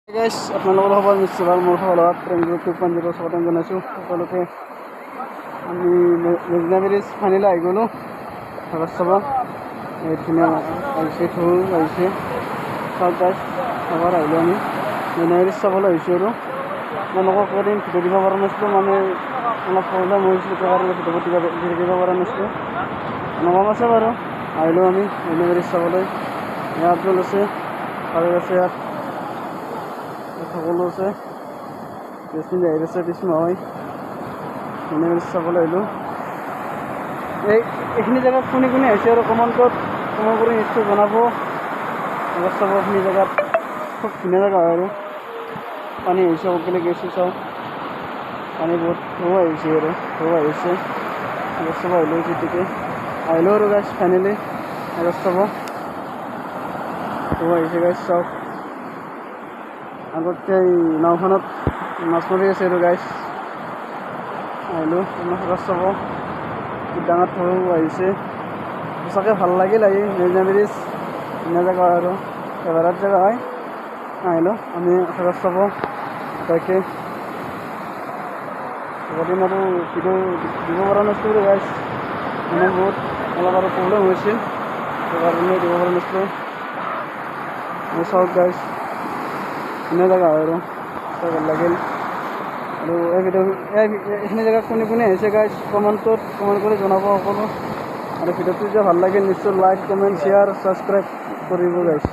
গাইছ আপোনালোকৰ খবৰ নিশ্চয় ভাল। মোৰ খবৰ লগত প্ৰেম গ্ৰুপ 2.0 স্বাগতম জনাইছোঁ সকলোকে। আমি মেঘনা ব্ৰিজ ফাইনেলি আহি গ'লোঁ ঘৰত চাব। এই ধুনীয়া আহিছে, ঢৌ আহিছে। চাওক গাইছ, এবাৰ আহিলোঁ আমি মেঘনা ব্ৰিজ চাবলৈ আহিছোঁ। আৰু আপোনালোকক এদিন ভিডিঅ' দিব পৰা নাছিলোঁ, মানে অলপ প্ৰব্লেম হৈছিল, কাৰণে ভিডিঅ' দিব পৰা নাছিলোঁ। নগাম আছে বাৰু, আহিলোঁ আমি মেঘনা ব্ৰিজ চাবলৈ। ইয়াত আব্দুল আছে, আৰু আছে ইয়াত সকলো আছে। বেছিদিন আহি আছে, বেছি নহয় মেঘনা ব্ৰিজ চাবলৈ আহিলোঁ। এইখিনি জেগাত কোনে কোনে আহিছে আৰু কমেণ্ট কৰি নিশ্চয় জনাব। আগত চাব এইখিনি জেগাত খুব ধুনীয়া জেগা হয় আৰু পানী আহিছে, সকলোকে গৈছোঁ চাওক। পানী বহুত ঢৌ আহিছে আৰু ঢৌ আহিছে। আগত চাব আহিলোঁ, যিটোকে আহিলোঁ আৰু গাইছ ফাইনেলি আগত চাব। ঢৌ আহিছে গাইছ চাওক। আগতকৈ এই নাওখনত মাছ মাৰি আছে আৰু গাইছ আহিলোঁ আগত চাব। ডাঙৰ ঢৌ আহিছে, সঁচাকৈ ভাল লাগিল আহি। মেঘনা ব্ৰিজ ধুনীয়া জেগা আৰু ফেভাৰেট জেগা হয়। আহিলোঁ আমি আগত চাব তাকে। বহুদিন আৰু ভিডিঅ' দিব পৰা নাছিলোঁ গাইছ, মানে বহুত অলপ আৰু প্ৰব্লেম হৈছিল, সেইকাৰণে দিব পৰা নাছিলোঁ। চাওক গাইছ, ধুনীয়া জেগা হয় আৰু চাই ভাল লাগিল। আৰু এইখিনি জেগাত কোনে কোনে আহিছে গাইছ কমেণ্ট কৰি জনাব সকলো। আৰু ভিডিঅ'টো যদি ভাল লাগিল নিশ্চয় লাইক, কমেণ্ট, শ্বেয়াৰ, ছাবস্ক্ৰাইব কৰিব গাইছ।